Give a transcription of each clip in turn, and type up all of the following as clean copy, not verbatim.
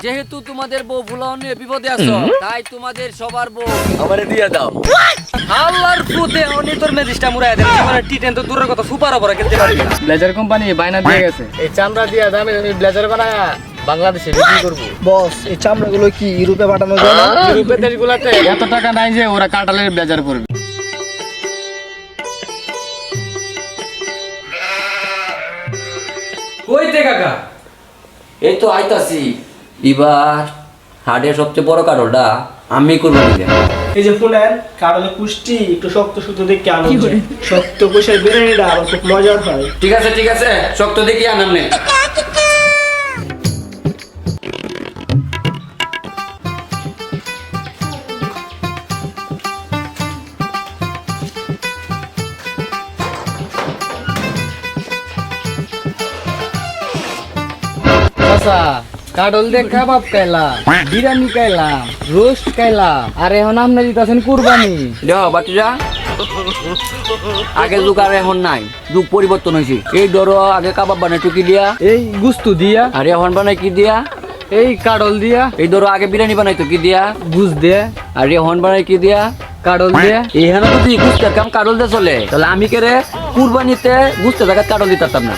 যেহেতু তোমাদের বউ ভুলাও নিয়ে বিপদে আছো তাই তোমাদের সবার বউ আমারে দিয়ে দাও। আল্লাহর ফুতে অনি তোর মেজিস্টা মুরাই দেন জীবনে টি10 তো দূরের কথা সুপার ওভার খেলতে পারবি না। ব্লেজার কোম্পানি বায়না দিয়ে গেছে এই চামড়া দিয়া দামে আমি ব্লেজার বানায়া বাংলাদেশে বিক্রি করব। বস এই চামড়াগুলো কি ইউরোপে পাঠানো যায় না? ইউরোপের দেশগুলোতে এত টাকা নাই যে ওরা কাঁঠালের ব্লেজার পরবে। কইতে কাকা? এই তো আইতাছি। এবার হাড়ের সবচেয়ে বড় কারণটা আমি কুরবানি দেব। এই যে শুনেন কারণে কুষ্টি একটু শক্ত সুতো দেখে আনো, শক্ত কষায় বিরিয়ানিটা আবার খুব মজার হয়। ঠিক আছে শক্ত দেখি আনাম নে। আচ্ছা কাটল দিয়ে কাবাব খাইলা, বিরিয়ানি খাইলা, রোস্ট খাইলা, আর এখন আপনি দিতেছেন কুরবানি। দেখ বাটিরা, আগে যুগ আর এখন নাই, যুগ পরিবর্তন হয়েছে। এই ধরো আগে কাবাব বানাই টুকি দিয়া, এই গুস্তু দিয়া, আর এখন বানাই কি দিয়া? এই কাটল দিয়া, এই ধরো আগে বিরিয়ানি বানাইতো কি দিয়া? গুস দিয়া, আর এখন বানাই কি দিয়া? কাটল দিয়া। এখানে যদি গুস্তের কাম কাটল দিয়ে চলে তাহলে আমি কেরে কুরবানিতে গুস্তের জায়গায় কাটল দিতে পারতাম না।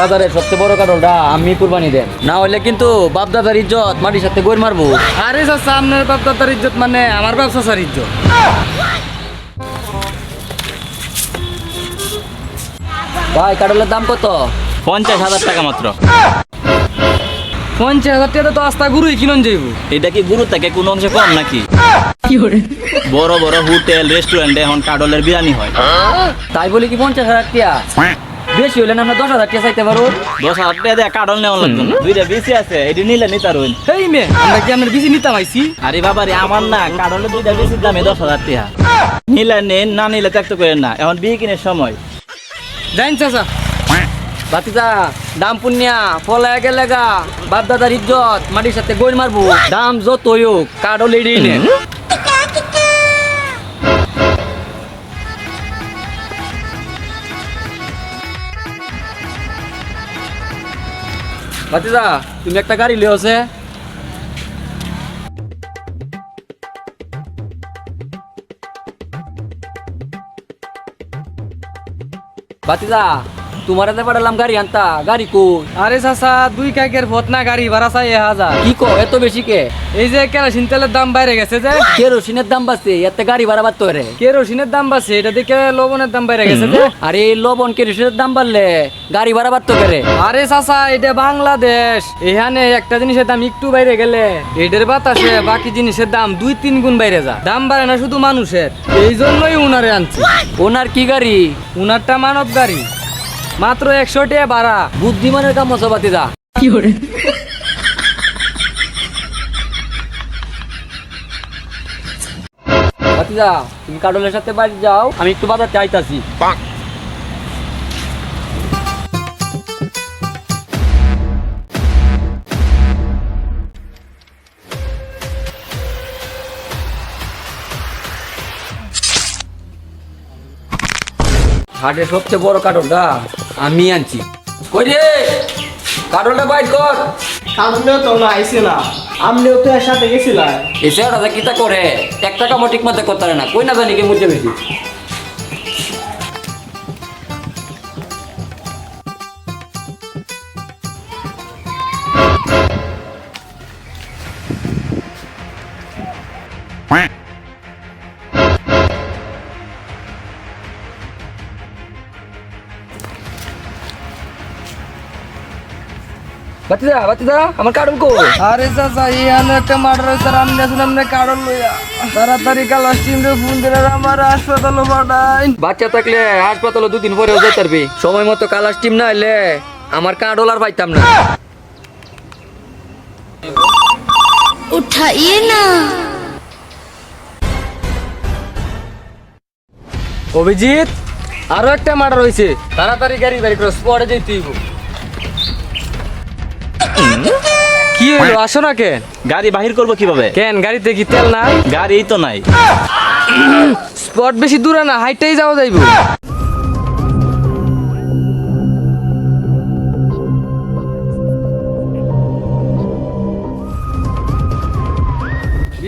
বাজারে সবচেয়ে বড় কাটলটা আমি কুরবানি দেন, না হলে কিন্তু বাপ দাদার ইজ্জত মাটির সাথে গইর মারবো। আরে চাচা আপনার বাপ দাদার ইজ্জত মানে আমার বাপ চাচার ইজ্জত। ভাই কাটলের দাম কত? 50,000 টাকা মাত্র। 50,000 টাকা তো আস্তা গুরুই কিনন যাইব। এটা কি গুরু থেকে কোনো অংশে কম নাকি? বড় বড় হোটেল রেস্টুরেন্টে এখন কাডলের বিরিয়ানি হয়। তাই বলি কি 50,000 টাকা বেশি হইলে না আমরা 10,000 টাকা চাইতে পারো? 10,000 টাকা দিয়ে কাডল নেওয়া লাগবে না, দুইটা বেশি আছে, এটি নিলে নিতে পারবেন। এই মে আমরা কি আপনার বেশি নিতাম আইছি? আরে বাবা রে, আমার না কাডলের দুইটা বেশি দামে 10,000 টাকা। নিলে নেন, না নিলে ত্যাক্ত করেন না, এখন বিয়ে কিনের সময়। জান চাচা বাতিজা দাম পুণ্যা ফলায় গেলে গা বাপ দাদার ইজ্জত মাটির সাথে গইর মারবো। দাম যতই হোক কাটল এড়িয়ে নেন। বাতিজা তুমি একটা গাড়ি লিওছে। বাতিজা তোমার এতে পাঠালাম গাড়ি আনতা, গাড়ি কো? আরে চাচা দুই কাকের ভতনা গাড়ি ভাড়া চাই 1000। কি কো এত বেশি কে? এই যে কেরোসিন তেলের দাম বাইরে গেছে যে, কেরোসিনের দাম বাড়ছে এতে গাড়ি ভাড়া বাড়তে রে। কেরোসিনের দাম বাড়ছে এটা দেখে লবণের দাম বাইরে গেছে যে। আরে এই লবণ কেরোসিনের দাম বাড়লে গাড়ি ভাড়া বাড়তে রে। আরে চাচা এটা বাংলাদেশ, এখানে একটা জিনিসের দাম একটু বাইরে গেলে এদের বাতাসে বাকি জিনিসের দাম 2-3 গুণ বাইরে যা। দাম বাড়ে না শুধু মানুষের, এই জন্যই উনারে আনছি। ওনার কি গাড়ি? উনারটা মানব গাড়ি, মাত্র 100 টাকা ভাড়া। বুদ্ধিমানের কাম হচ্ছে বাতিজা। বাতিজা তুমি কাটলের সাথে বাড়ি যাও, আমি একটু বাজার চাইতাছি। হাটের সবচেয়ে বড় কাটলটা আমি আনছি। কই রে কাটলটা বাইর কর। কারণেও তো না আইসে না, আমনেও তো এর সাথে গেছিলাম। এসে ওরা কিতা করে একটা কামও ঠিক মতো করতে পারে না, কই না জানি কে মুজে বেশি। বাতিজা বাতিজা আমার কাটল কো? আরে চাচা এখানে একটা মার্ডার হয়েছে, আমি গেছিলাম না কারণ লইয়া। তাড়াতাড়ি কালাস টিম রে ফোন দিলে আমার হাসপাতালে পাঠাই। বাচ্চা থাকলে হাসপাতালে 2 দিন পরেও যেতে পারবি, সময় মতো কালাস টিম না এলে আমার কাটল আর পাইতাম না। उठाइए ना। অভিজিৎ আরো একটা মার্ডার হয়েছে, তাড়াতাড়ি গাড়ি বাড়ি করে স্পটে যেতে হইব। কি হইলো আসো না কেন? গাড়ি বাহির করবো কিভাবে? কেন গাড়িতে কি তেল নাই? গাড়িই তো নাই। স্পট বেশি দূরে না, হাইটাই যাওয়া যাইব।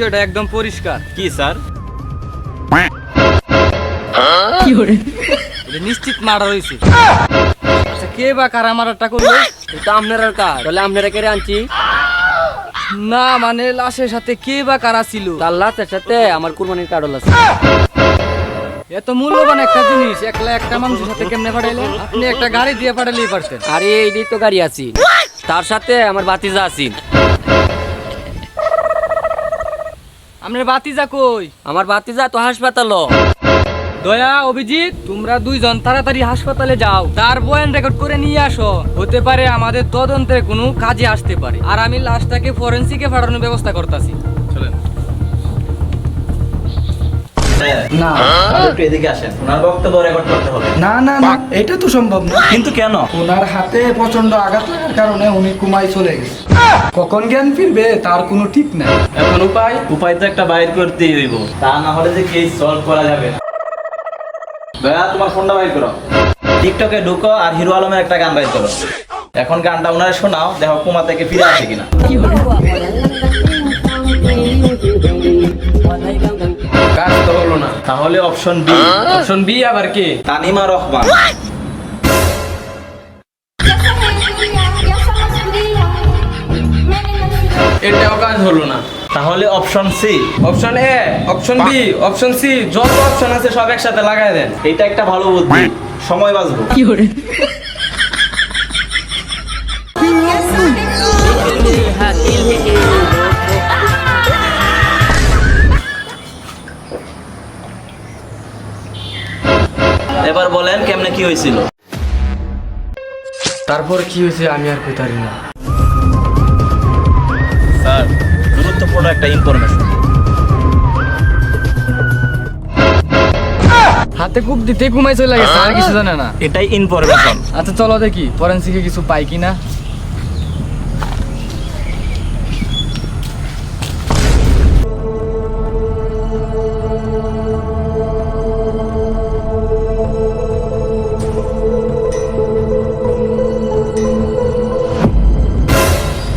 বিষয়টা একদম পরিষ্কার। কি স্যার? এটা নিশ্চিত মার্ডার হয়েছে। আচ্ছা, কে বা কারা মার্ডারটা করলো? এটা আপনার কাজ, তাহলে আপনারা কেড়ে আনছি। না মানে লাশের সাথে কে বা কারা ছিল? তার লাশের সাথে আমার কুরবানির কার্ডল আছে। এত মূল্যবান একটা জিনিস একলা একটা মানুষের সাথে কেমনে পাঠাইলেন? আপনি একটা গাড়ি দিয়ে পাঠালেই পারতেন। আরে এইটাই তো গাড়ি আছি, তার সাথে আমার বাতিজা আছি। আপনার বাতিজা কই? আমার বাতিজা তো হাসপাতাল। দয়া, অভিজিৎ, তোমরা দুইজন তাড়াতাড়ি হাসপাতালে যাও, তার বয়ান রেকর্ড করে নিয়ে আসো। হতে পারে আমাদের তদন্তে কোনো কাজে আসতে পারে। আর আমি লাশটাকে ফরেনসিকে পাঠানোর ব্যবস্থা করতেছি। চলেন। না একটু এদিকে আসেন, ওনার বক্তব্য রেকর্ড করতে হবে। না না না, এটা তো সম্ভব না। কিন্তু কেন? ওনার হাতে প্রচন্ড আঘাত লাগার কারণে উনি কুমায় চলে গেছে। কখন জ্ঞান ফিরবে তার কোনো ঠিক নাই। এখন উপায় তো একটা বাইর করতেই হইব, তা না হলে যে কেস সলভ করা যাবে না। দয়া, তোমার ফোনটা বাইর করো, টিকটকে ঢুকো আর হিরো আলমের একটা গান বাইর করো। এখন গানটা ওনারে শোনাও, দেখো কুমা থেকে ফিরে আসে কিনা। কাজ তো হলো না। তাহলে অপশন বি। অপশন বি আবার কে? তানিমা রহমান। এটাও কাজ হলো না। তাহলে option C. Option A, option B, option C, যত অপশন আছে সব একসাথে লাগাই দেন। এটা একটা ভালো বুদ্ধি, সময় বাঁচবো। এবার বলেন কেমনে কি হয়েছিল? তারপর কি হয়েছে আমি আর কই পারি না। স্যার, গুরুত্বপূর্ণ একটা ইনফরমেশন। হাতে কূপ দিতে ঘুমাই চলে গেছে, আর কিছু জানে না। এটাই ইনফরমেশন। আচ্ছা চলো দেখি ফরেনসিকে কিছু পাই কিনা।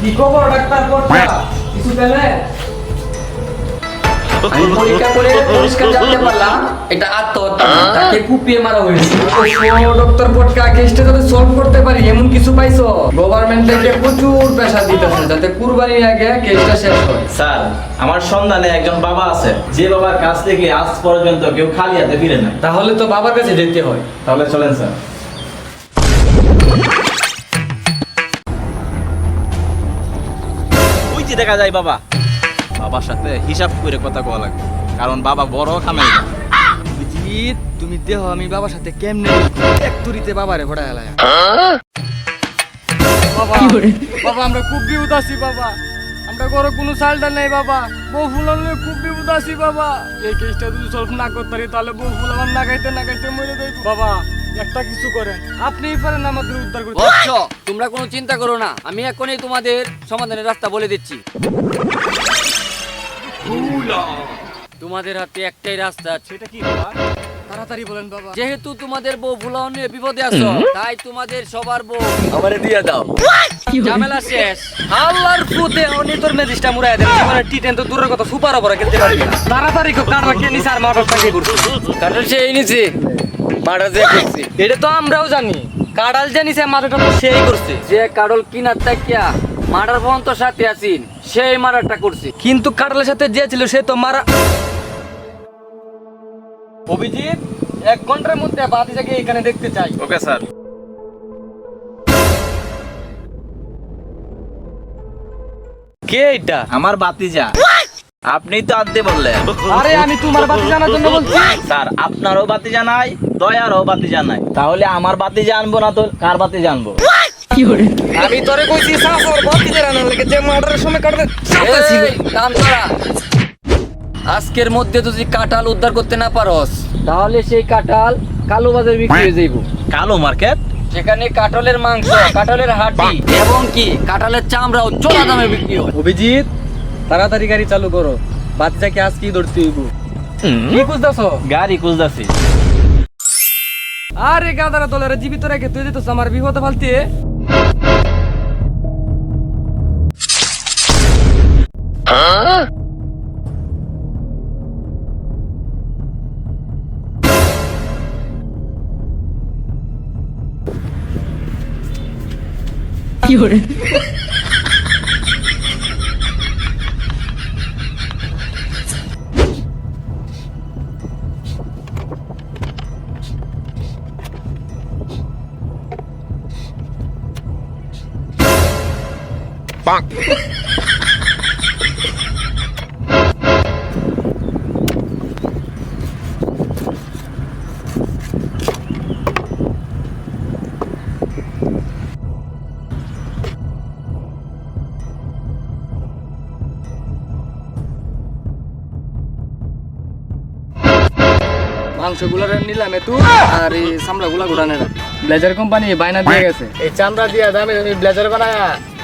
কি খবর ডাক্তার? কিছু পেলে? আমি পরীক্ষা করে পরিষ্কার জানতে পারলাম এটা আত্মহত্যা না, তাকে কুপিয়ে মারা হয়েছে। ডক্টর পটকা, কেসটা যাতে সলভ করতে পারি এমন কিছু পাইছো? গভর্নমেন্ট থেকে প্রচুর প্রেসার দিতেছে যাতে কুরবানির আগে কেসটা শেষ হয়। স্যার, আমার সন্ধানে একজন বাবা আছে, যে বাবার কাছ থেকে আজ পর্যন্ত কেউ খালি হাতে ফিরে নাই। তাহলে তো বাবার কাছে যেতে হয়। তাহলে চলেন স্যার। ওই যে দেখা যায় বাবা, বাবার সাথে হিসাব করে কথা কওয়া লাগে, কারণ বাবা বড় খামাই। অভিজিৎ, তুমি দেহ আমি বাবার সাথে কেমনে এক তুরিতে বাবারে ভরা হেলায়। বাবা, বাবা আমরা খুব বিপদ আছি বাবা। আমরা ঘরে কোনো চালটা নেই বাবা। বউ ফুলান খুব বিপদ আছি বাবা। এই কেসটা যদি সলভ না করতে পারি তাহলে বউ ফুলান না খাইতে মরে যাইব বাবা। একটা কিছু করেন, আপনিই পারেন আমাদের উদ্ধার করতে। বৎস, তোমরা কোনো চিন্তা করো না, আমি এখনই তোমাদের সমাধানের রাস্তা বলে দিচ্ছি। তোমাদের হাতে একটাই রাস্তা, সেটা কি বাবা? তাড়াতাড়ি বলেন বাবা। যেহেতু তোমাদের বউ ভুলাও নিয়ে বিপদে আছো, তাই তোমাদের সবার বউ আমারে দিয়ে দাও, ঝামেলা শেষ। আল্লাহর ফুতে অনি তোর মেজিসটা মুরাই দেন। মানে টি10 তো দূরের কথা সুপার ওপরে খেলতে পারবি না। তাড়াতাড়ি কো কারবা কে নিছে আর মারবার টাকে করছে। কারণ সে এই নিছে মারা যে করছে। এটা তো আমরাও জানি, কাড়াল জানিছে মারাটা তো সেই করছে। যে কাডল কিনার তাকিয়া মারার পর্যন্ত সাথে আছিন, সেই মারাটা করছে। কিন্তু কাড়ালের সাথে যে ছিল সে তো মারা। অভিজিৎ, 1 ঘন্টার মধ্যে বাতিজাকে এখানে দেখতে চাই। Okay sir. কে এটা? আমার বাতিজা। আপনি তো আনতে বললেন। আরে আমি তোমার বাতি জানার জন্য বলছি। স্যার, আপনারও বাতি জানাই, দয়ারও বাতি জানাই। তাহলে আমার বাতি জানবো না তো কার বাতি জানবো? আমি তোরে কইছি সাফর বাতি জানার লাগে, যে মার্ডারের সময় কাটতে ছিল। এই, কাম করা। আজকের মধ্যে যদি কাঁঠাল উদ্ধার করতে না পারস, তাহলে সেই কাঁঠাল কালো বাজারে বিক্রি হয়ে যাইব। কালো মার্কেট? সেখানে কাঁঠালের মাংস, কাঁঠালের হাড্ডি এবং কি কাঁঠালের চামড়াও চড়া দামে বিক্রি হয়। অভিজিৎ, তাড়াতাড়ি গাড়ি চালু করো, বাতিজাকে আজকেই ধরতে হইব। কি খুঁজতেছো? গাড়ি খুঁজতেছি। আরে গাদারা দলের জীবিত রেখে তুই যেতেছ আমার বিপদে ফালতে। মাংসগুলো নিলামে তুই আর এই চামড়াগুলা গুড়ানে ব্লেজার কোম্পানি বাইনা দিয়ে গেছে এই চামড়া দিয়ে দামে ব্লেজার বানায়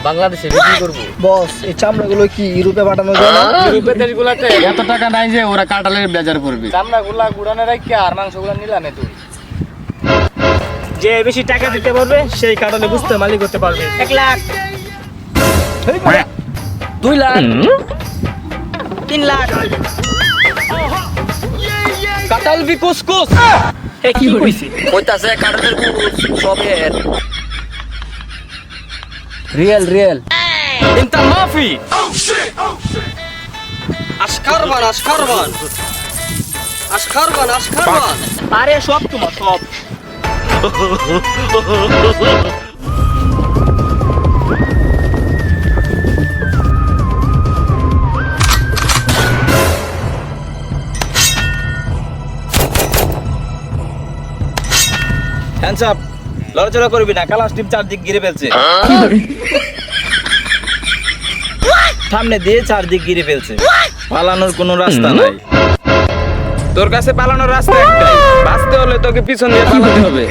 বাংলাদেশে বিক্রি করবো। বস এই চামড়াগুলো কি ইউরোপে পাঠানো যায় না? ইউরোপের দেশগুলোতে এত টাকা নাই যে ওরা কাঁঠালের ব্লেজার পরবে। চামড়াগুলা গুড়ানে রাখি আর মাংসগুলা নিলামে তুই। যে বেশি টাকা দিতে পারবে সেই কারণে বুঝতে মালিক করতে পারবে। 1 লাখ 2 লাখ 3 লাখ কাঁঠাল বি কুসকুস কি কইছি কইতাছে কাটালের কুস সবের রিয়েল রিয়েল انت مافي اشكربان আরে সব তোমার সব। হ্যান্ডস আপ, লড়াচড়া করবি না, কালাস টিম চারদিক ঘিরে ফেলছে। সামনে দিয়ে চারদিক ঘিরে ফেলছে, পালানোর কোনো রাস্তা নাই। তোর কাছে পালানোর রাস্তা একটাই, বাঁচতে হলে তোকে পিছন দিয়ে পালাতে হবে।